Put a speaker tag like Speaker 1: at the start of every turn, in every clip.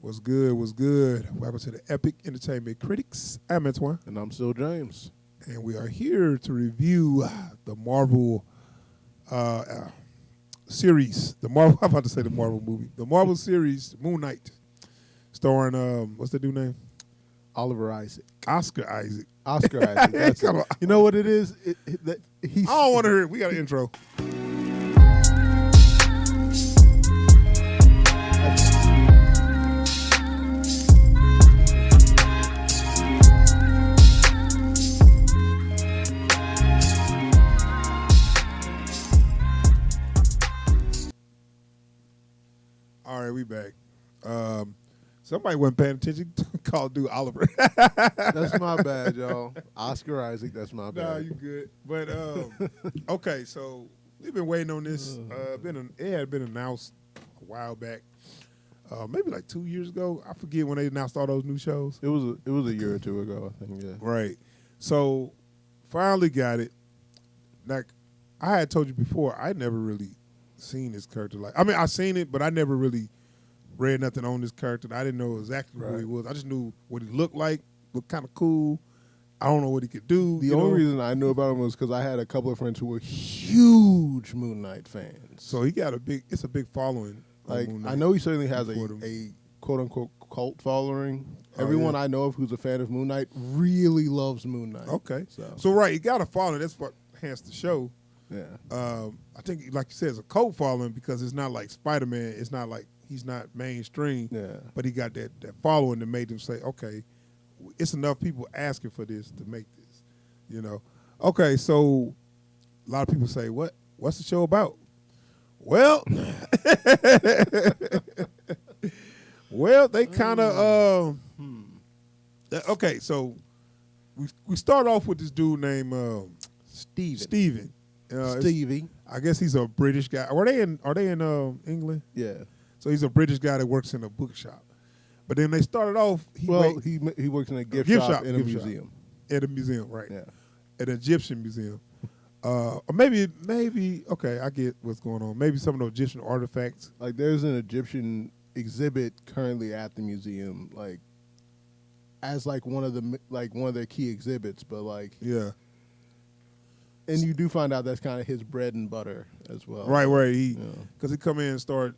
Speaker 1: What's good? What's good? Welcome to the Epic Entertainment Critics. I'm Antoine,
Speaker 2: And I'm still James.
Speaker 1: and we are here to review the Marvel series. The Marvel. I'm about to say the Marvel movie. The Marvel series, Moon Knight, starring what's the dude name?
Speaker 2: Oliver Isaac.
Speaker 1: Oscar Isaac.
Speaker 2: Oscar Isaac. That's
Speaker 1: Come
Speaker 2: it.
Speaker 1: on.
Speaker 2: You know what it is? He's.
Speaker 1: I don't want to hear it. We got an intro. All right, we back. Somebody wasn't paying attention. Called dude Oliver.
Speaker 2: That's my bad, y'all. Oscar Isaac. That's my bad.
Speaker 1: Nah, you good. But okay, so we've been waiting on this. It had been announced a while back, maybe like 2 years ago. I forget when they announced all those new shows.
Speaker 2: It was a year or two ago, I think. Yeah.
Speaker 1: Right. So finally got it. Like I had told you before, I never really seen this character. Like I mean, I seen it, but I never really read nothing on this character. I didn't know exactly who he was. I just knew what he looked like. Looked kind of cool. I don't know what he could do.
Speaker 2: The only reason I knew about him was because I had a couple of friends who were huge Moon Knight fans.
Speaker 1: So he got it's a big following.
Speaker 2: Like I know he certainly has a quote unquote cult following. Everyone I know of who's a fan of Moon Knight really loves Moon Knight.
Speaker 1: Okay. So right, he got a following. That's what has the show.
Speaker 2: Yeah.
Speaker 1: I think, like you said, it's a cult following because it's not like Spider-Man. It's not like he's not mainstream.
Speaker 2: Yeah.
Speaker 1: But he got that following that made them say, okay, it's enough people asking for this to make this. You know. Okay, so a lot of people say, what's the show about? Well, they kind of okay. So we start off with this dude named Steven.
Speaker 2: Stevie.
Speaker 1: I guess he's a British guy. Are they in England?
Speaker 2: Yeah.
Speaker 1: So he's a British guy that works in a bookshop. But then they started off. He
Speaker 2: works in a gift shop in a museum.
Speaker 1: At a museum, right?
Speaker 2: Yeah.
Speaker 1: At an Egyptian museum. Or maybe okay, I get what's going on. Maybe some of those Egyptian artifacts.
Speaker 2: Like there's an Egyptian exhibit currently at the museum, like as like one of their key exhibits, but like
Speaker 1: yeah.
Speaker 2: And you do find out that's kind of his bread and butter as well.
Speaker 1: Right. Because he come in and start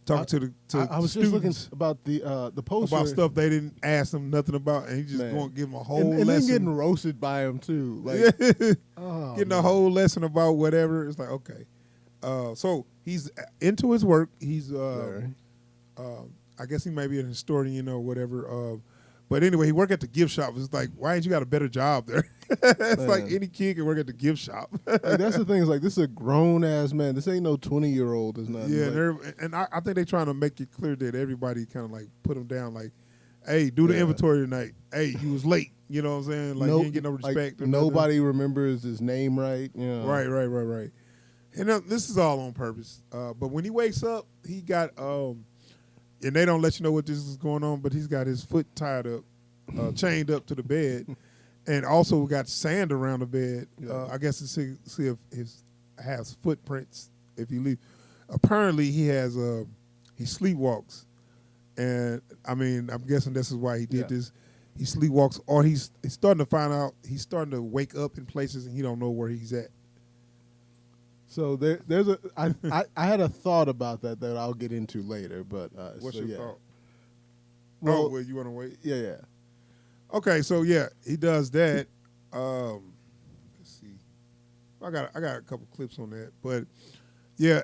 Speaker 1: talking to
Speaker 2: I was
Speaker 1: students
Speaker 2: just looking about the poster
Speaker 1: about stuff they didn't ask him nothing about, and he just going to give them a whole
Speaker 2: and
Speaker 1: lesson.
Speaker 2: then getting roasted by him too, like
Speaker 1: getting a whole lesson about whatever. It's like okay, so he's into his work. He's I guess he may be an historian or whatever. But anyway, he worked at the gift shop. It's like, why ain't you got a better job there? It's like any kid can work at the gift shop.
Speaker 2: Like, that's the thing. Is like this is a grown ass man. This ain't no 20-year-old. It's not.
Speaker 1: Yeah,
Speaker 2: like,
Speaker 1: and I think they're trying to make it clear that everybody kind of like put him down. Like, hey, do the inventory tonight. Hey, you was late. You know what I'm saying? Like, you ain't get no respect.
Speaker 2: Like, nobody remembers his name right. You know?
Speaker 1: Right. And this is all on purpose. But when he wakes up, he got and they don't let you know what this is going on, but he's got his foot tied up, chained up to the bed, and also got sand around the bed. I guess to see if has footprints if he leave. Apparently, he has he sleepwalks, and I mean I'm guessing this is why he did this. He sleepwalks, or he's starting to find out he's starting to wake up in places and he don't know where he's at.
Speaker 2: So I had a thought about that I'll get into later, but
Speaker 1: what's your thought?
Speaker 2: Well,
Speaker 1: you want to wait?
Speaker 2: Yeah.
Speaker 1: Okay, so he does that. Let's see, I got a couple clips on that, but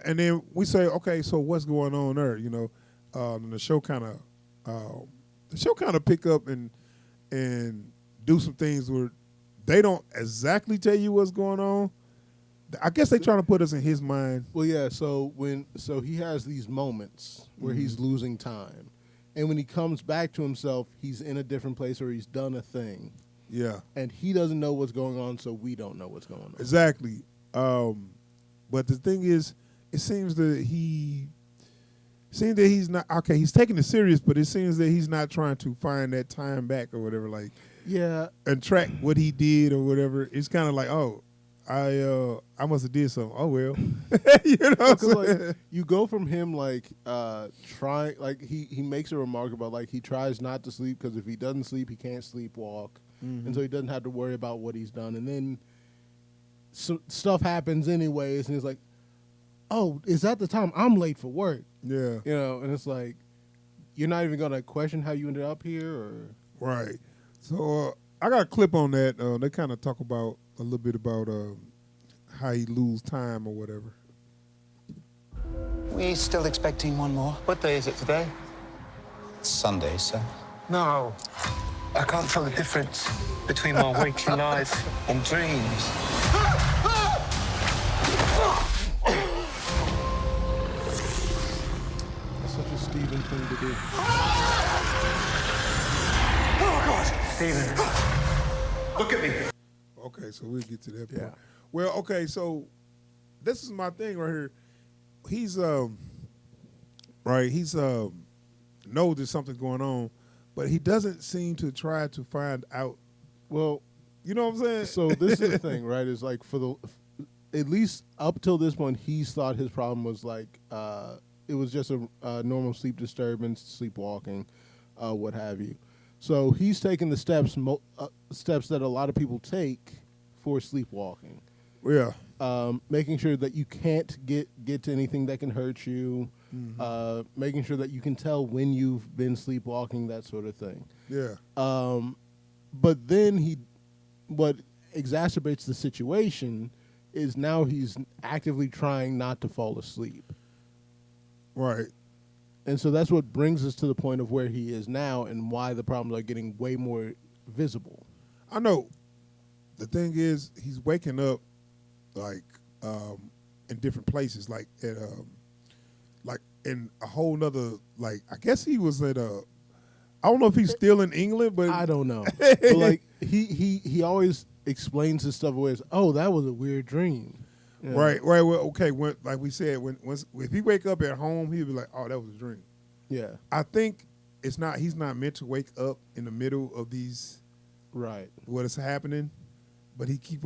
Speaker 1: and then we say, okay, so what's going on there? You know, and the show kind of pick up and do some things where they don't exactly tell you what's going on. I guess they trying to put us in his mind.
Speaker 2: Well, yeah. So he has these moments where he's losing time, and when he comes back to himself, he's in a different place or he's done a thing.
Speaker 1: Yeah.
Speaker 2: And he doesn't know what's going on, so we don't know what's going on.
Speaker 1: Exactly. But the thing is, it seems that he's not okay. He's taking it serious, but it seems that he's not trying to find that time back or whatever. Like,
Speaker 2: yeah,
Speaker 1: and track what he did or whatever. It's kind of like, oh, I must have did something. Oh well, you know. What I'm
Speaker 2: Because
Speaker 1: saying?
Speaker 2: like you go from him like trying, like he makes a remark about like he tries not to sleep because if he doesn't sleep he can't sleepwalk, and so he doesn't have to worry about what he's done. And then stuff happens anyways, and he's like, "Oh, is that the time I'm late for work?"
Speaker 1: Yeah,
Speaker 2: You know, and it's like you're not even gonna question how you ended up here, or
Speaker 1: right. So I got a clip on that. They kind of talk about a little bit about how he lose time or whatever.
Speaker 3: We still expecting one more?
Speaker 4: What day is it today?
Speaker 3: It's Sunday, sir.
Speaker 4: No. I can't tell the difference between my waking life and dreams.
Speaker 2: that's such a Steven thing to do.
Speaker 4: Oh, God! Stephen. Look at me.
Speaker 1: Okay, so we'll get to that part.
Speaker 2: Yeah.
Speaker 1: Well, okay, so this is my thing right here. He's knows there's something going on, but he doesn't seem to try to find out.
Speaker 2: Well,
Speaker 1: You know what I'm saying?
Speaker 2: so this is the thing, right? Is like at least up till this point, he's thought his problem was like it was just a normal sleep disturbance, sleepwalking, what have you. So he's taking the steps that a lot of people take for sleepwalking,
Speaker 1: Yeah.
Speaker 2: making sure that you can't get to anything that can hurt you, making sure that you can tell when you've been sleepwalking, that sort of thing.
Speaker 1: Yeah.
Speaker 2: But then what exacerbates the situation is now he's actively trying not to fall asleep.
Speaker 1: Right.
Speaker 2: And so that's what brings us to the point of where he is now and why the problems are getting way more visible.
Speaker 1: I know. The thing is, he's waking up like in different places, like at like in a whole nother, like I guess he was at I don't know if he's still in England, but
Speaker 2: I don't know. But like he always explains his stuff away as, oh, that was a weird dream. You know?
Speaker 1: right. Well, okay. When, like we said, if he wake up at home, he'll be like, "Oh, that was a dream."
Speaker 2: Yeah.
Speaker 1: I think it's not. He's not meant to wake up in the middle of these
Speaker 2: Right.
Speaker 1: what is happening, but he keep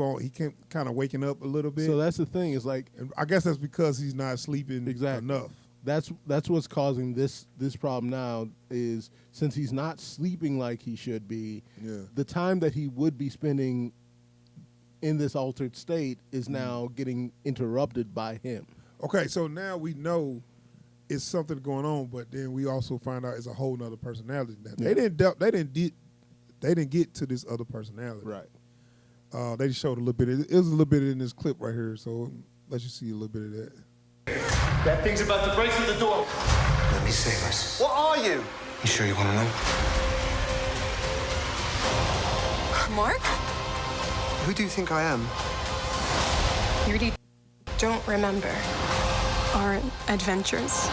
Speaker 1: kind of waking up a little bit.
Speaker 2: So that's the thing, is like
Speaker 1: and I guess that's because he's not sleeping
Speaker 2: Exactly.
Speaker 1: enough.
Speaker 2: that's what's causing this problem now, is since he's not sleeping like he should be,
Speaker 1: Yeah.
Speaker 2: the time that he would be spending in this altered state is now getting interrupted by him.
Speaker 1: Okay, so now we know it's something going on, but then we also find out it's a whole nother personality. Now,
Speaker 2: Yeah.
Speaker 1: They didn't get to this other personality.
Speaker 2: Right.
Speaker 1: They just showed a little bit. It was a little bit in this clip right here, so let you see a little bit of that.
Speaker 4: That thing's about to break through the door.
Speaker 3: Let me save us.
Speaker 4: What are you?
Speaker 3: You sure you want to know?
Speaker 5: Mark?
Speaker 3: Who do you think I am?
Speaker 5: You really don't remember our adventures?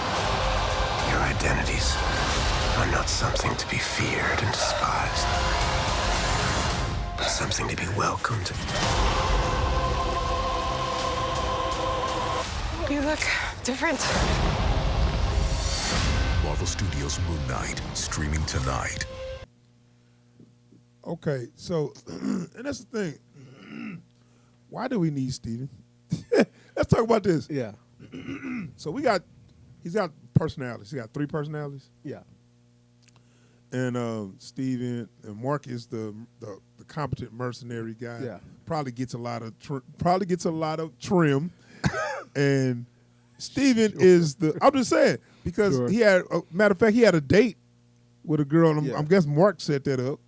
Speaker 3: Your identities are not something to be feared and despised, but something to be welcomed.
Speaker 5: You look different.
Speaker 6: Marvel Studios' Moon Knight, streaming tonight.
Speaker 1: Okay, so and that's the thing. Why do we need Steven? Let's talk about this.
Speaker 2: Yeah.
Speaker 1: So he's got personalities. He got 3 personalities.
Speaker 2: Yeah.
Speaker 1: And Steven and Mark is the competent mercenary guy.
Speaker 2: Yeah.
Speaker 1: Probably gets a lot of trim. And Steven is I'm just saying, because
Speaker 2: Sure.
Speaker 1: he had matter of fact, he had a date with a girl, and
Speaker 2: Yeah.
Speaker 1: I'm guessing Mark set that up.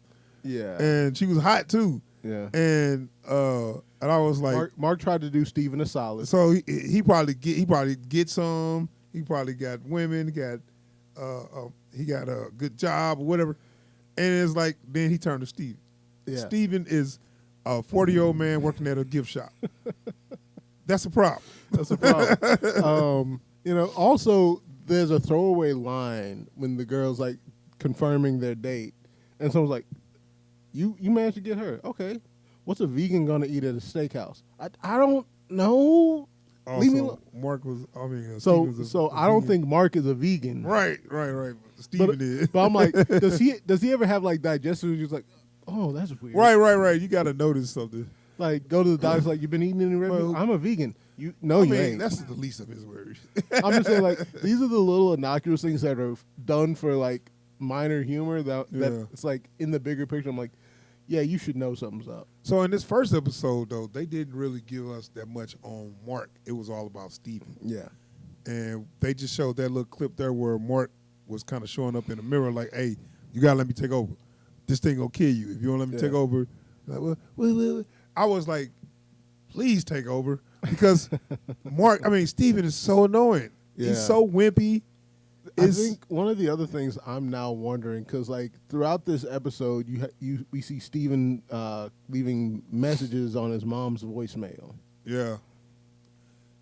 Speaker 2: Yeah.
Speaker 1: And she was hot too.
Speaker 2: Yeah.
Speaker 1: And I was like,
Speaker 2: Mark tried to do Steven a solid.
Speaker 1: so he probably get some. He probably got women. He got a good job or whatever. And it's like, then he turned to Steven.
Speaker 2: Yeah.
Speaker 1: Steven is a 40-year-old man working at a gift shop. That's a problem.
Speaker 2: That's a problem. Also, there's a throwaway line when the girl's like confirming their date, and someone's like, "You managed to get her? Okay. What's a vegan gonna eat at a steakhouse? I don't know. Leave me alone."
Speaker 1: Mark was.
Speaker 2: So
Speaker 1: Steven was
Speaker 2: I don't think Mark is a vegan.
Speaker 1: Right. Steven
Speaker 2: But,
Speaker 1: is.
Speaker 2: but I'm like, does he ever have like digestive issues? Like, oh, that's weird.
Speaker 1: Right. You got to notice something.
Speaker 2: Like, go to the doctor, like, you been eating any red meat?
Speaker 1: Well,
Speaker 2: I'm a vegan. You ain't.
Speaker 1: that's the least of his worries.
Speaker 2: I'm just saying, like, these are the little innocuous things that are done for, like, minor humor that it's, like, in the bigger picture, I'm like, yeah, you should know something's up.
Speaker 1: So in this first episode, though, they didn't really give us that much on Mark. It was all about Steven.
Speaker 2: Yeah.
Speaker 1: And they just showed that little clip there where Mark was kind of showing up in the mirror like, hey, you got to let me take over. This thing going to kill you. If you don't let me take over. Like, well. I was like, please take over. Because Steven is so annoying.
Speaker 2: Yeah.
Speaker 1: He's so wimpy.
Speaker 2: I think one of the other things I'm now wondering, because like throughout this episode, we see Steven leaving messages on his mom's voicemail.
Speaker 1: Yeah.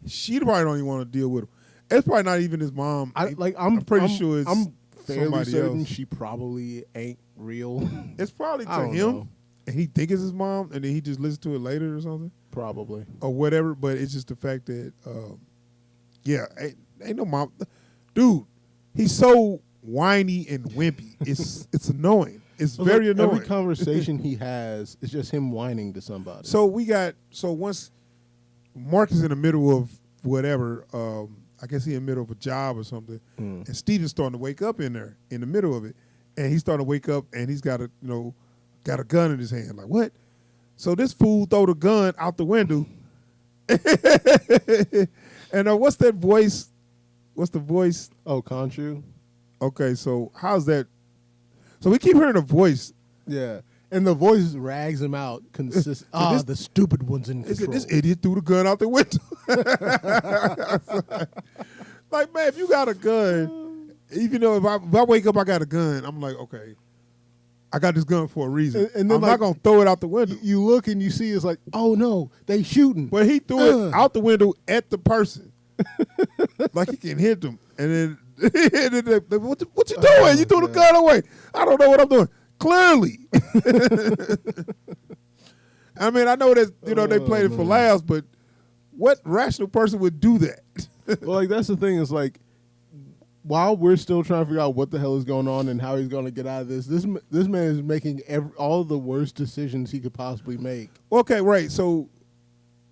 Speaker 1: She probably don't even want to deal with him. It's probably not even his mom. I'm pretty sure it's
Speaker 2: I'm fairly
Speaker 1: somebody
Speaker 2: certain
Speaker 1: else.
Speaker 2: she probably ain't real.
Speaker 1: It's probably
Speaker 2: I
Speaker 1: to
Speaker 2: don't
Speaker 1: him,
Speaker 2: know.
Speaker 1: and he think it's his mom, and then he just listens to it later or something.
Speaker 2: Probably.
Speaker 1: Or whatever, but it's just the fact that, ain't no mom. Dude, he's so whiny and wimpy. It's annoying. It's very annoying.
Speaker 2: Every conversation he has is just him whining to somebody.
Speaker 1: So once Mark is in the middle of whatever, I guess he's in the middle of a job or something, and Steven's starting to wake up in there in the middle of it, and he's starting to wake up and he's got a gun in his hand. Like, what? So this fool throw the gun out the window. And what's that voice? What's the voice?
Speaker 2: Oh, Conchu?
Speaker 1: Okay, so how's that? So we keep hearing a voice.
Speaker 2: Yeah. And the voice rags him out. The stupid one's in control.
Speaker 1: This idiot threw the gun out the window. Like, man, if you got a gun, even though if I wake up, I got a gun, I'm like, okay, I got this gun for a reason. And then I'm not going to throw it out the window.
Speaker 2: You look and you see it's like, oh, no, they shooting.
Speaker 1: But he threw it out the window at the person. Like he can hit them. And then, what you doing? You threw the gun away. I don't know what I'm doing. Clearly. I mean, I know that, they played it for laughs, but what rational person would do that?
Speaker 2: Well, like, that's the thing is, like, while we're still trying to figure out what the hell is going on and how he's going to get out of this man is making all the worst decisions he could possibly make.
Speaker 1: Okay, right. So,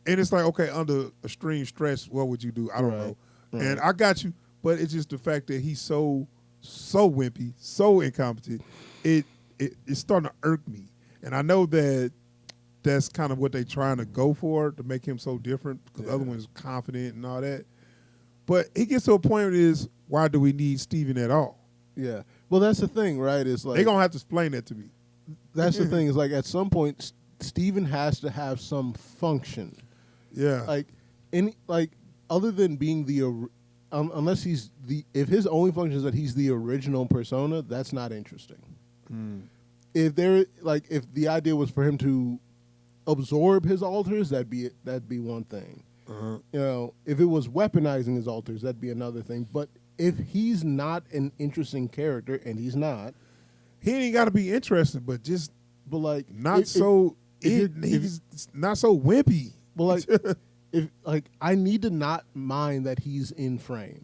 Speaker 1: and it's like, okay, under extreme stress, what would you do? I don't know. Right. And I got you, but it's just the fact that he's so wimpy, so incompetent. It's starting to irk me. And I know that that's kind of what they're trying to go for, to make him so different, because the other one's confident and all that. But he gets to a point where it is, why do we need Steven at all?
Speaker 2: Yeah. Well, that's the thing, right? It's like,
Speaker 1: they're going to have to explain that to me.
Speaker 2: That's the thing. Is like, at some point, Steven has to have some function.
Speaker 1: Yeah.
Speaker 2: Other than being unless if his only function is that he's the original persona, that's not interesting. If the idea was for him to absorb his alters, that'd be one thing. If it was weaponizing his alters, that'd be another thing. But if he's not an interesting character, and he's not,
Speaker 1: he ain't got to be interesting, but he's not so wimpy.
Speaker 2: But if I need to not mind that he's in frame,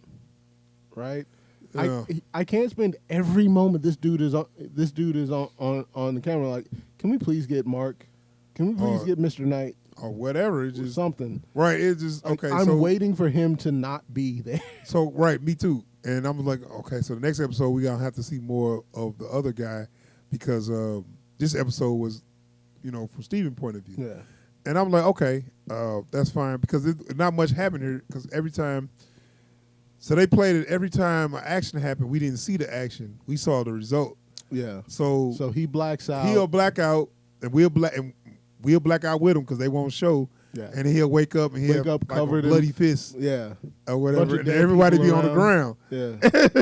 Speaker 2: right? Yeah. I can't spend every moment this dude is on the camera. Like, can we please get Mark? Can we please get Mr. Knight?
Speaker 1: Or whatever. It's just
Speaker 2: something.
Speaker 1: Right. It's just, okay.
Speaker 2: I'm waiting for him to not be there.
Speaker 1: So, right. Me too. And I'm like, okay, so the next episode, we're going to have to see more of the other guy, because this episode was, from Steven's point of view.
Speaker 2: Yeah.
Speaker 1: And I'm like, okay, that's fine, because not much happened here, because every time, so they played it every time an action happened, we didn't see the action. We saw the result.
Speaker 2: Yeah.
Speaker 1: So
Speaker 2: he blacks out.
Speaker 1: He'll black out, and we'll black out with him, because they won't show.
Speaker 2: Yeah.
Speaker 1: And he'll wake up and he'll have
Speaker 2: covered
Speaker 1: a bloody fist.
Speaker 2: Yeah.
Speaker 1: Or whatever. And everybody be on the ground.
Speaker 2: Yeah.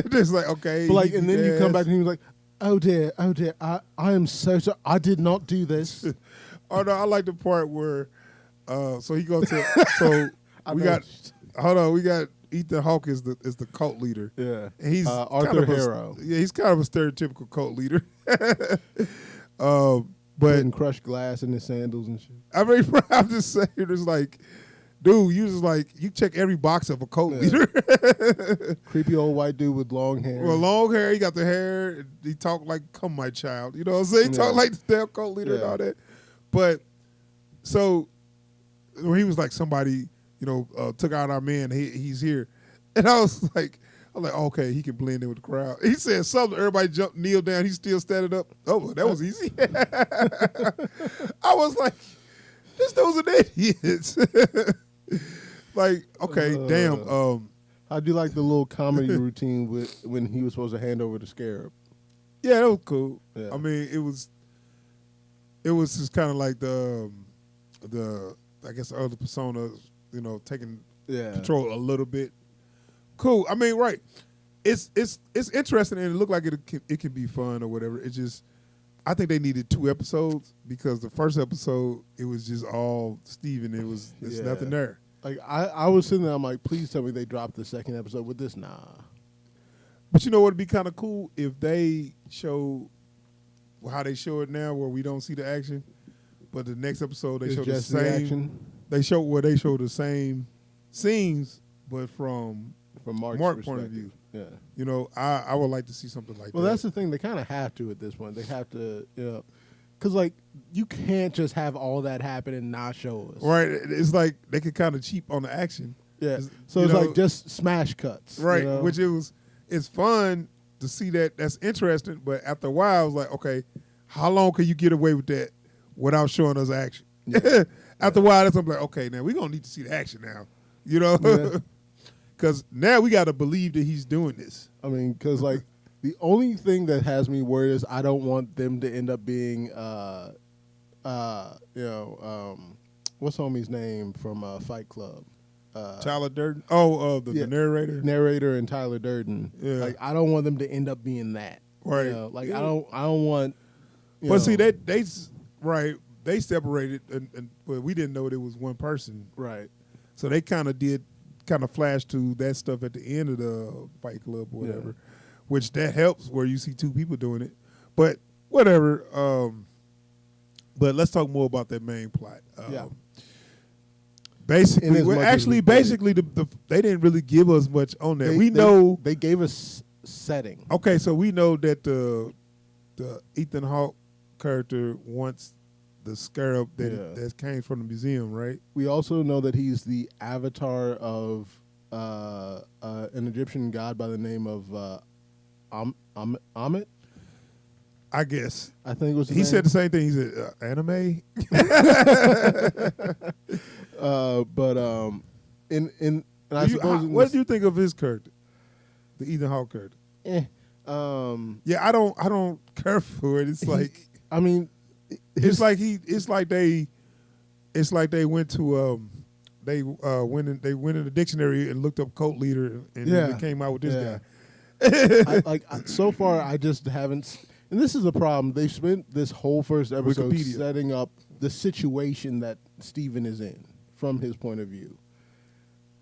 Speaker 1: Just like, okay.
Speaker 2: But and then you come back and he was like, oh dear, I am so sorry. I did not do this.
Speaker 1: Oh no, I like the part where so he goes to we got Ethan Hawke is the cult leader.
Speaker 2: Yeah.
Speaker 1: And he's
Speaker 2: Arthur Harrow.
Speaker 1: He's kind of a stereotypical cult leader. But
Speaker 2: putting crushed glass in his sandals and shit.
Speaker 1: I mean, I'm just saying, it's like, dude, you check every box of a cult leader.
Speaker 2: Creepy old white dude with long hair.
Speaker 1: Well, long hair, he got the hair. He talk like, come my child. You know what I'm saying? He talk like the damn cult leader and all that. But So when he was like, somebody, took out our man, he's here. And I was like, okay, he can blend in with the crowd. He said something, everybody kneel down, he's still standing up. Oh, that was easy. I was like, this dude's an idiot. Like, okay, damn.
Speaker 2: I do like the little comedy routine when he was supposed to hand over the scarab.
Speaker 1: Yeah, that was cool.
Speaker 2: Yeah.
Speaker 1: I mean, it was just kind of like the I guess the other personas, taking control a little bit. Cool. I mean, right. It's interesting and it looked like it can be fun or whatever. It just, I think they needed 2 episodes because the first episode it was just all Steven. There's nothing there.
Speaker 2: Like I was sitting there, I'm like, please tell me they dropped the second episode with this. Nah.
Speaker 1: But you know what would be kind of cool if they show how they show it now, where we don't see the action, but the next episode they
Speaker 2: It's
Speaker 1: show the
Speaker 2: just the
Speaker 1: same.
Speaker 2: action?
Speaker 1: They show the same scenes, but from
Speaker 2: Mark's
Speaker 1: point of view.
Speaker 2: Yeah.
Speaker 1: I would like to see something like that.
Speaker 2: Well, that's the thing. They kind of have to at this point. They have to, because like you can't just have all that happen and not show us.
Speaker 1: Right. It's like they could kind of cheap on the action.
Speaker 2: Yeah. So it's like just smash cuts.
Speaker 1: Right. Which it's fun to see that. That's interesting. But after a while, I was like, okay, how long can you get away with that without showing us action? Yeah. After a while, I'm like, okay, now we're going to need to see the action now. Because now we got to believe that he's doing this.
Speaker 2: I mean, because like the only thing that has me worried is I don't want them to end up being, what's homie's name from Fight Club?
Speaker 1: Tyler Durden. Oh, the narrator.
Speaker 2: Narrator and Tyler Durden.
Speaker 1: Yeah.
Speaker 2: Like I don't want them to end up being that.
Speaker 1: Right.
Speaker 2: Like I don't want.
Speaker 1: But see, they separated, and well, we didn't know it was one person.
Speaker 2: Right.
Speaker 1: So they kind of flashed to that stuff at the end of the Fight Club or whatever, which that helps where you see 2 people doing it. But whatever. But let's talk more about that main plot. Basically, they didn't really give us much on that.
Speaker 2: They gave us setting.
Speaker 1: Okay, so we know that the Ethan Hawke character wants the scarab that came from the museum, right?
Speaker 2: We also know that he's the avatar of an Egyptian god by the name of Amit.
Speaker 1: I guess.
Speaker 2: I think it was.
Speaker 1: He said the same thing. He said anime. What do you think of his character, the Ethan Hawke character? Yeah, I don't care for it. It's like,
Speaker 2: I mean,
Speaker 1: it's like they went to they went in the dictionary and looked up cult leader and they came out with this guy.
Speaker 2: So far I just haven't. And this is a problem. They spent this whole first episode
Speaker 1: Wikipedia.
Speaker 2: setting up the situation that Steven is in from his point of view,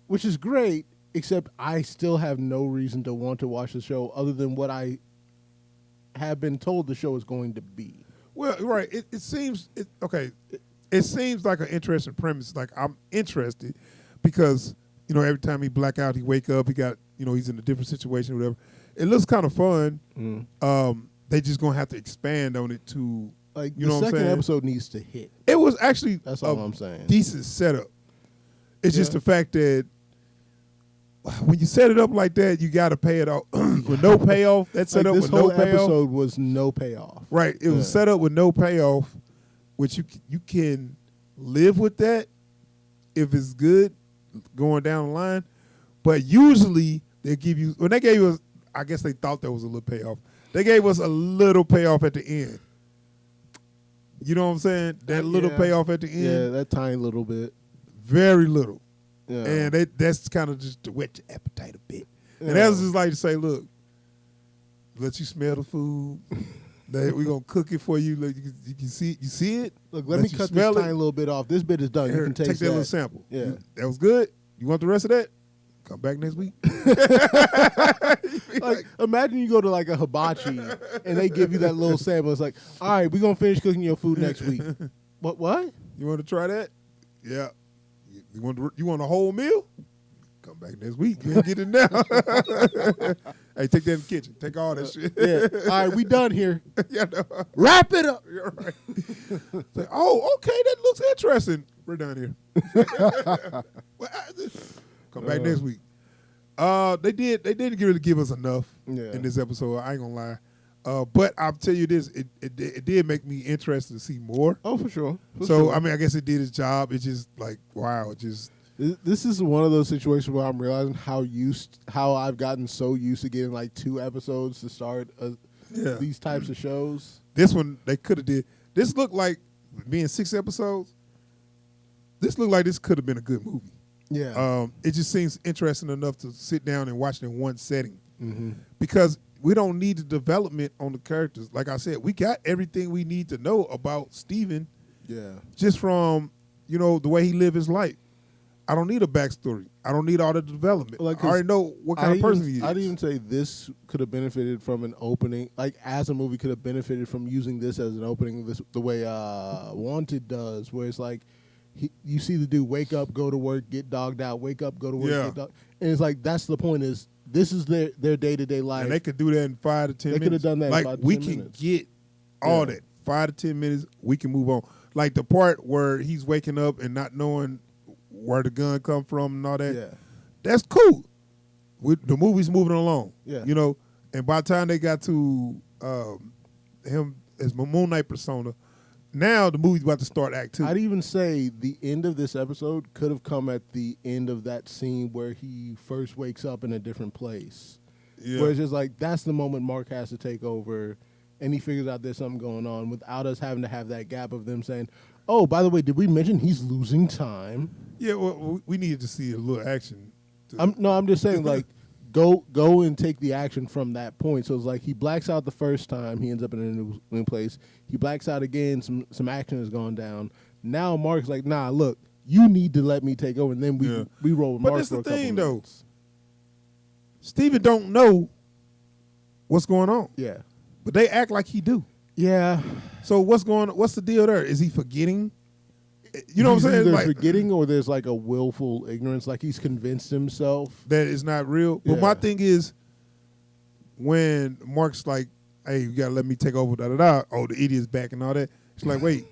Speaker 2: which is great, except I still have no reason to want to watch the show other than what I have been told the show is going to be.
Speaker 1: Well, right. It seems It seems like an interesting premise. Like, I'm interested because, every time he black out, he wake up, he got, he's in a different situation or whatever. It looks kind of fun. They just going to have to expand on it to,
Speaker 2: like,
Speaker 1: you
Speaker 2: the
Speaker 1: know what I'm
Speaker 2: second
Speaker 1: saying?
Speaker 2: episode needs to hit.
Speaker 1: It was actually
Speaker 2: That's all I'm saying.
Speaker 1: Decent setup. It's just the fact that when you set it up like that, you got to pay it off with no payoff. That setup
Speaker 2: this
Speaker 1: with
Speaker 2: whole
Speaker 1: no payoff.
Speaker 2: episode was no payoff.
Speaker 1: Right. It was set up with no payoff, which you can live with that if it's good going down the line. But usually they give you, when they gave us, I guess they thought there was a little payoff. They gave us a little payoff at the end. You know what I'm saying? That little payoff at the end.
Speaker 2: Yeah, that tiny little bit.
Speaker 1: Very little.
Speaker 2: Yeah.
Speaker 1: And that's kind of just to whet your appetite a bit. And that's just like to say, look, let you smell the food. We're going to cook it for you. Look, you can see it. You see it?
Speaker 2: Look, let me cut this tiny little bit off. This bit is done.
Speaker 1: Here,
Speaker 2: you can
Speaker 1: take
Speaker 2: taste
Speaker 1: that little sample.
Speaker 2: Yeah.
Speaker 1: That was good. You want the rest of that? Come back next week.
Speaker 2: Like, imagine you go to like a hibachi and they give you that little sample. It's like, all right, we're going to finish cooking your food next week. What?
Speaker 1: You want to try that? Yeah. You want a whole meal? Come back next week. You ain't get it now. Hey, take that in the kitchen. Take all that shit.
Speaker 2: Yeah. All right, we done here.
Speaker 1: Yeah, no.
Speaker 2: Wrap it up.
Speaker 1: You're right. It's like, oh, okay, that looks interesting. We're done here. Well, come back next week. They didn't really give us enough in this episode. I ain't gonna lie. But I'll tell you this, it did make me interested to see more.
Speaker 2: Oh, for sure.
Speaker 1: I mean, I guess it did its job. It's just like, wow, it just.
Speaker 2: This is one of those situations where I'm realizing how I've gotten so used to getting like 2 episodes to start these types of shows.
Speaker 1: This one they could have did. This looked like being 6 episodes. This looked like this could have been a good movie.
Speaker 2: Yeah.
Speaker 1: It just seems interesting enough to sit down and watch it in one setting because we don't need the development on the characters. Like I said, we got everything we need to know about Steven.
Speaker 2: Yeah.
Speaker 1: Just from the way he lived his life. I don't need a backstory. I don't need all the development. I already know what kind of person he is.
Speaker 2: I'd even say this could have benefited from an opening, like as a movie could have benefited from using this as an opening, the way Wanted does, where it's like you see the dude wake up, go to work, get dogged out, wake up, go to work, get dogged, and it's like that's the point is this is their day-to-day life.
Speaker 1: And they could do that in 5 to 10 minutes.
Speaker 2: They could have done that in 5 to 10
Speaker 1: we
Speaker 2: minutes.
Speaker 1: can get all that 5 to 10 minutes. We can move on. Like the part where he's waking up and not knowing where the gun come from and all that.
Speaker 2: Yeah.
Speaker 1: That's cool. The movie's moving along.
Speaker 2: Yeah.
Speaker 1: And by the time they got to him as Moon Knight persona, now the movie's about to start Act 2.
Speaker 2: I'd even say the end of this episode could have come at the end of that scene where he first wakes up in a different place.
Speaker 1: Yeah.
Speaker 2: Where it's just like that's the moment Mark has to take over and he figures out there's something going on without us having to have that gap of them saying, oh, by the way, did we mention he's losing time?
Speaker 1: Yeah, well, we needed to see a little action.
Speaker 2: I'm just saying, like, go and take the action from that point. So it's like he blacks out the first time, he ends up in a new place. He blacks out again, some action has gone down. Now Mark's like, nah, look, you need to let me take over, and then we roll with Mark.
Speaker 1: But that's
Speaker 2: for
Speaker 1: the
Speaker 2: a couple
Speaker 1: thing,
Speaker 2: of
Speaker 1: though.
Speaker 2: minutes.
Speaker 1: Steven don't know what's going on.
Speaker 2: Yeah.
Speaker 1: But they act like he do.
Speaker 2: Yeah.
Speaker 1: So what's the deal there? Is he forgetting? You know what I'm saying?
Speaker 2: Either
Speaker 1: Like,
Speaker 2: forgetting or there's like a willful ignorance, like he's convinced himself
Speaker 1: that it's not real. But my thing is, when Mark's like, hey, you gotta let me take over, oh, the idiot's back and all that. It's like, wait,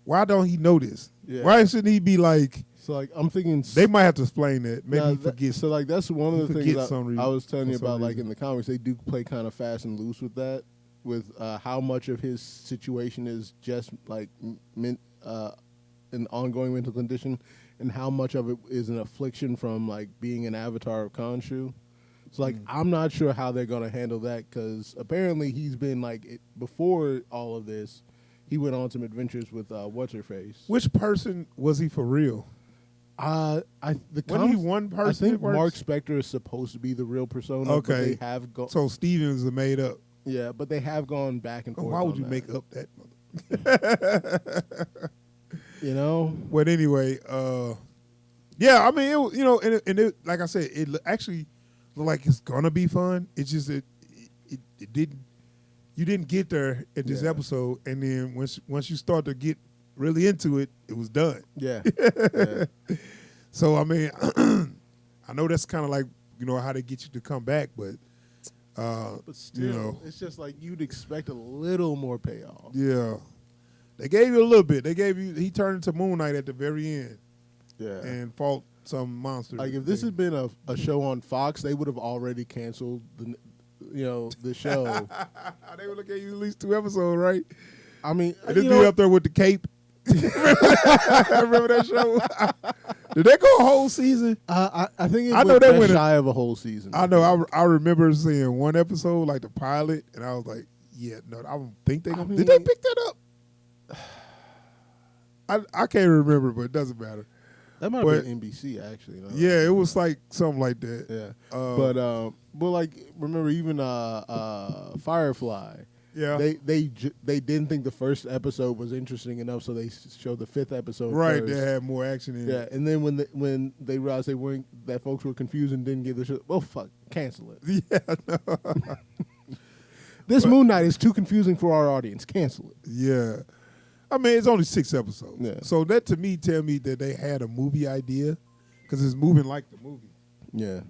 Speaker 1: why don't he know this?
Speaker 2: Yeah.
Speaker 1: Why shouldn't he be like,
Speaker 2: So like I'm thinking
Speaker 1: they might have to explain that. Maybe he forgets.
Speaker 2: So like that's one of the things I was telling you
Speaker 1: for some
Speaker 2: about. Like
Speaker 1: reason.
Speaker 2: in the comics, they do play kind of fast and loose with that, with how much of his situation is just like an ongoing mental condition, and how much of it is an affliction from like being an avatar of Khonshu. So like I'm not sure how they're gonna handle that because apparently he's been like before all of this, he went on some adventures with what's her face.
Speaker 1: Which person was he for real?
Speaker 2: Wasn't
Speaker 1: he one person
Speaker 2: I think
Speaker 1: at first?
Speaker 2: Mark Spector is supposed to be the real persona.
Speaker 1: Okay.
Speaker 2: But they have gone.
Speaker 1: So Stevens are made up.
Speaker 2: Yeah, but they have gone back and forth.
Speaker 1: Why would
Speaker 2: on
Speaker 1: you
Speaker 2: that.
Speaker 1: make up that mother?
Speaker 2: You know.
Speaker 1: But anyway, yeah, I mean, it, like I said, it actually looked like it's gonna be fun. It's just it didn't. You didn't get there at this episode, and then once you start to get really into it, it was done.
Speaker 2: Yeah.
Speaker 1: So I mean, I know that's kind of like how they get you to come back, but
Speaker 2: still, it's just like you'd expect a little more payoff.
Speaker 1: Yeah, they gave you a little bit. He turned into Moon Knight at the very end.
Speaker 2: Yeah.
Speaker 1: And fought some monster.
Speaker 2: Like if this had been a show on Fox, they would have already canceled the show.
Speaker 1: They would have gave you at least 2 episodes, right?
Speaker 2: I mean,
Speaker 1: And this dude up there with the cape. Remember that show? Did they go a whole season?
Speaker 2: I think it
Speaker 1: I know
Speaker 2: went
Speaker 1: they
Speaker 2: just
Speaker 1: went
Speaker 2: shy of a whole season.
Speaker 1: I know. I remember seeing one episode, like the pilot, and I was like, "Yeah, no, I don't think they gonna." Did they pick that up? I can't remember, but it doesn't matter.
Speaker 2: That might have been NBC actually.
Speaker 1: Yeah, it was like something like that.
Speaker 2: Yeah, but like remember even Firefly.
Speaker 1: Yeah,
Speaker 2: they didn't think the first episode was interesting enough, so they showed the 5th episode.
Speaker 1: Right,
Speaker 2: first.
Speaker 1: they had more action in it.
Speaker 2: Yeah, and then when they realized that folks were confused and didn't give the show, well, fuck, cancel it.
Speaker 1: Yeah, no.
Speaker 2: This Moon Knight is too confusing for our audience. Cancel it.
Speaker 1: Yeah. I mean, it's only 6 episodes.
Speaker 2: Yeah.
Speaker 1: So that to me tell me that they had a movie idea because it's moving like the movie.
Speaker 2: Yeah,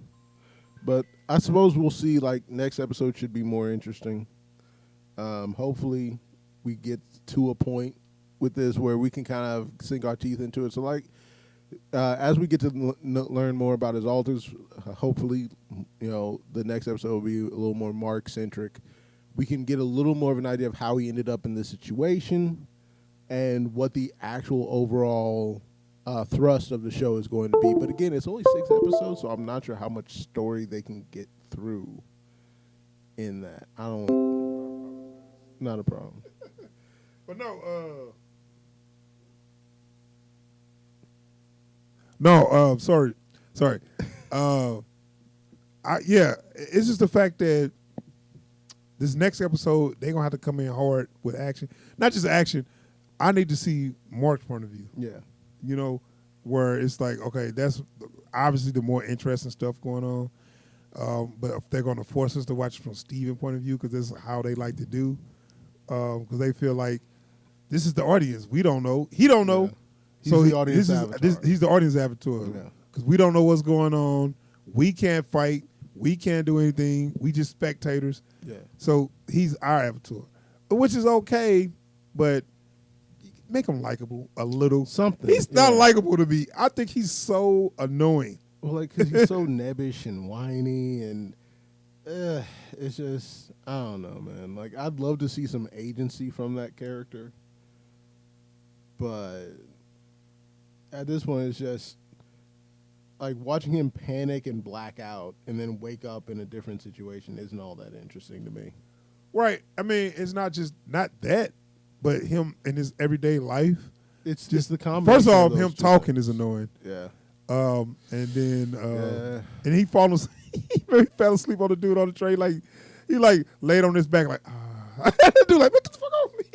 Speaker 2: but I suppose we'll see. Like next episode should be more interesting. Hopefully, we get to a point with this where we can kind of sink our teeth into it. So, like, as we get to learn more about his alters, hopefully, the next episode will be a little more Mark centric. We can get a little more of an idea of how he ended up in this situation and what the actual overall thrust of the show is going to be. But again, it's only 6 episodes, so I'm not sure how much story they can get through in that. Not a problem.
Speaker 1: But no, sorry. It's just the fact that this next episode they're gonna have to come in hard with action, not just action. I need to see Mark's point of view.
Speaker 2: Yeah,
Speaker 1: where it's like, okay, that's obviously the more interesting stuff going on. But if they're gonna force us to watch it from Steven's point of view, because this is how they like to do, because they feel like this is the audience. We don't know. He don't know.
Speaker 2: Yeah. He's the audience avatar.
Speaker 1: He's the audience avatar. Because we don't know what's going on. We can't fight. We can't do anything. We just spectators.
Speaker 2: Yeah.
Speaker 1: So he's our avatar, which is okay, but make him likable a little.
Speaker 2: Something.
Speaker 1: He's not likable to me. I think he's so annoying.
Speaker 2: Well, like, because he's so nebbish and whiny, and it's just, I don't know, man. Like, I'd love to see some agency from that character, but at this point, it's just like watching him panic and black out and then wake up in a different situation isn't all that interesting to me.
Speaker 1: Right. I mean, it's not that, but him in his everyday life.
Speaker 2: It's just the combination.
Speaker 1: First off,
Speaker 2: of those
Speaker 1: him
Speaker 2: two
Speaker 1: talking
Speaker 2: things.
Speaker 1: is annoying.
Speaker 2: Yeah.
Speaker 1: And then and he fell asleep. He fell asleep on the dude on the train. Like he like laid on his back like the dude like, what the fuck off me?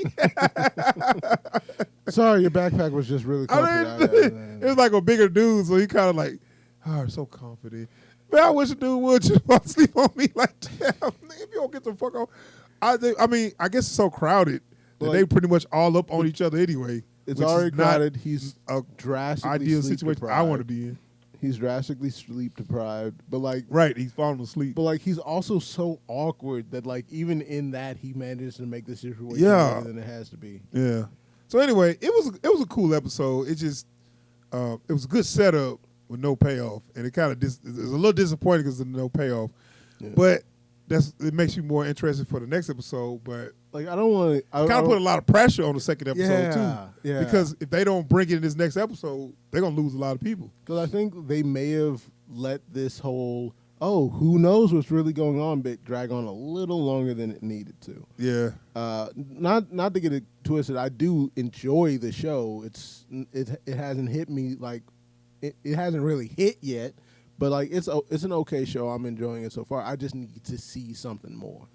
Speaker 2: Sorry, your backpack was just really comfy.
Speaker 1: It was like a bigger dude, so he kind of like, so confident. Man, I wish a dude would just fall asleep on me like that. If you don't get the fuck off. I guess it's so crowded that they pretty much all up on each other anyway.
Speaker 2: It's already crowded. He's
Speaker 1: a
Speaker 2: drastically
Speaker 1: ideal
Speaker 2: sleep
Speaker 1: situation
Speaker 2: deprived.
Speaker 1: I want to be in.
Speaker 2: He's drastically sleep deprived, but like
Speaker 1: he's falling asleep.
Speaker 2: But like he's also so awkward that like even in that he manages to make the situation better than it has to be.
Speaker 1: Yeah. So anyway, it was a cool episode. It just it was a good setup with no payoff, and it kind of it's a little disappointing because of no payoff. Yeah. But it makes you more interested for the next episode. But
Speaker 2: like I don't want to
Speaker 1: kind of put a lot of pressure on the second episode too.
Speaker 2: Yeah.
Speaker 1: Because if they don't bring it in this next episode, they're gonna lose a lot of people.
Speaker 2: Because I think they may have let this whole who knows what's really going on bit drag on a little longer than it needed to.
Speaker 1: Yeah.
Speaker 2: Not to get it twisted. I do enjoy the show. It hasn't hit me like it hasn't really hit yet. But like it's an okay show. I'm enjoying it so far. I just need to see something more.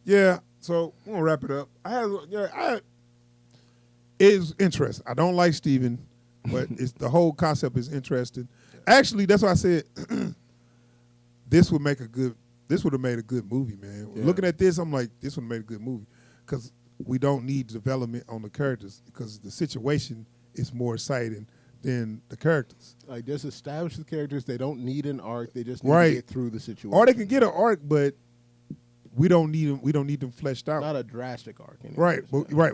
Speaker 1: Yeah. So I'm gonna wrap it up. It is interesting. I don't like Steven, but it's the whole concept is interesting. Actually, that's why I said this would have made a good movie, man. Yeah. Looking at this, I'm like, this would have made a good movie because we don't need development on the characters because the situation is more exciting than the characters.
Speaker 2: Like, just establish the characters. They don't need an arc. They just need to get through the situation.
Speaker 1: Or they can get an arc, but we don't need them. We don't need them fleshed out.
Speaker 2: Not a drastic arc.
Speaker 1: Right.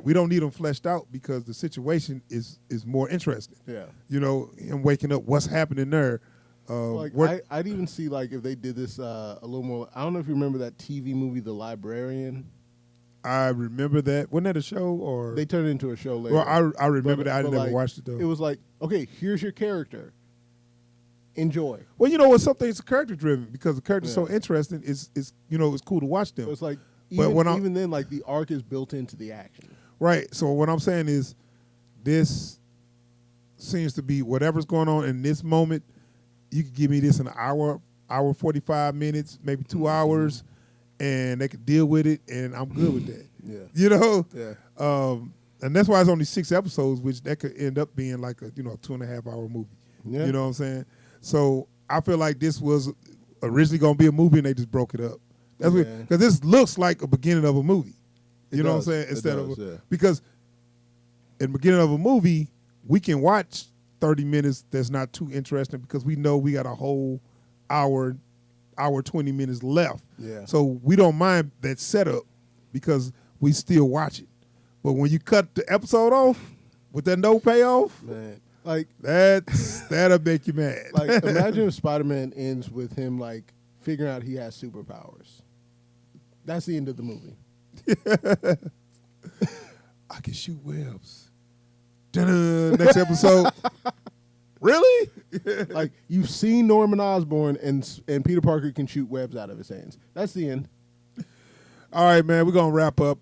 Speaker 1: We don't need them fleshed out because the situation is more interesting.
Speaker 2: Yeah.
Speaker 1: Him waking up, what's happening there.
Speaker 2: I'd even see like if they did this a little more. I don't know if you remember that TV movie, The Librarian.
Speaker 1: I remember that. Wasn't that a show or
Speaker 2: they turned it into a show later?
Speaker 1: Well, I remember that. I never watched it though.
Speaker 2: It was like, okay, here's your character. Enjoy.
Speaker 1: Well, what? Some things are character driven because the character's so interesting. It's cool to watch them.
Speaker 2: So it's like even then, like the arc is built into the action.
Speaker 1: Right. So what I'm saying is, this seems to be whatever's going on in this moment. You could give me this in an hour 45 minutes, maybe 2 hours, and they could deal with it, and I'm good with that.
Speaker 2: Yeah.
Speaker 1: Yeah. And that's why it's only 6 episodes, which that could end up being like a 2.5 hour movie.
Speaker 2: Yeah.
Speaker 1: You know what I'm saying? So I feel like this was originally going to be a movie, and they just broke it up. That's because this looks like a beginning of a movie. You know what I'm saying? Because in the beginning of a movie, we can watch 30 minutes that's not too interesting because we know we got a whole hour hour 20 minutes left.
Speaker 2: Yeah.
Speaker 1: So we don't mind that setup because we still watch it. But when you cut the episode off with that no payoff,
Speaker 2: Man, like
Speaker 1: that'll make you mad.
Speaker 2: like imagine if Spider-Man ends with him like figuring out he has superpowers. That's the end of the movie.
Speaker 1: I can shoot webs. Dun-dun, next episode. Really?
Speaker 2: Like you've seen Norman Osborn and Peter Parker can shoot webs out of his hands. That's the end.
Speaker 1: All right, man. We're gonna wrap up.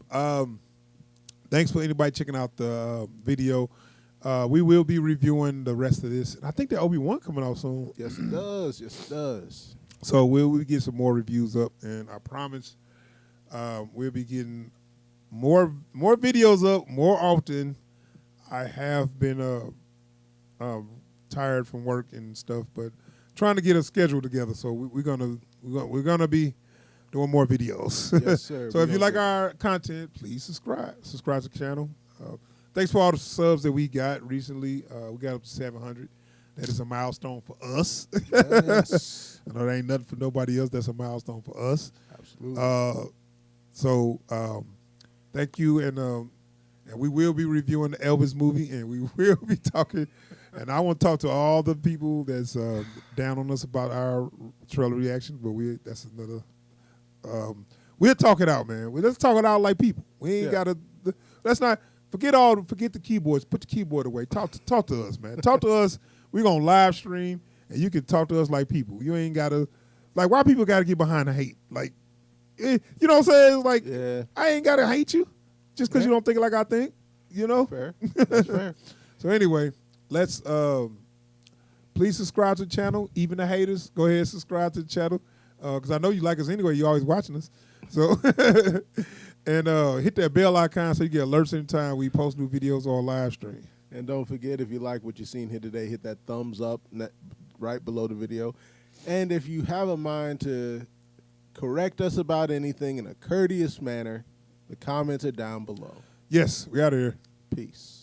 Speaker 1: Thanks for anybody checking out the video. We will be reviewing the rest of this. And I think the Obi-Wan coming out soon.
Speaker 2: Yes, it does. Yes, it does.
Speaker 1: So we'll get some more reviews up, and I promise we'll be getting more videos up more often. I have been tired from work and stuff, but trying to get a schedule together. So we're gonna be doing more videos.
Speaker 2: Yes, sir.
Speaker 1: So if you like our content, please subscribe. Subscribe to the channel. Thanks for all the subs that we got recently. We got up to 700. That is a milestone for us.
Speaker 2: Yes.
Speaker 1: I know that ain't nothing for nobody else. That's a milestone for us.
Speaker 2: Absolutely.
Speaker 1: So thank you, and we will be reviewing the Elvis movie, and we will be talking. And I want to talk to all the people that's down on us about our trailer reaction, but that's another. We'll talk it out, man. Let's talk it out like people. We ain't gotta. Let's not forget the keyboards. Put the keyboard away. Talk to us, man. Talk to us. We're gonna live stream, and you can talk to us like people. You ain't gotta why people gotta get behind the hate. Like, you know what I'm saying? Like, I ain't gotta hate you just because you don't think like I think. You know?
Speaker 2: Fair. That's fair.
Speaker 1: So anyway, let's please subscribe to the channel. Even the haters, go ahead and subscribe to the channel because I know you like us anyway. You're always watching us. So and hit that bell icon so you get alerts anytime we post new videos or live stream.
Speaker 2: And don't forget, if you like what you've seen here today, hit that thumbs up right below the video. And if you have a mind to correct us about anything in a courteous manner, the comments are down below.
Speaker 1: Yes, we out of here.
Speaker 2: Peace.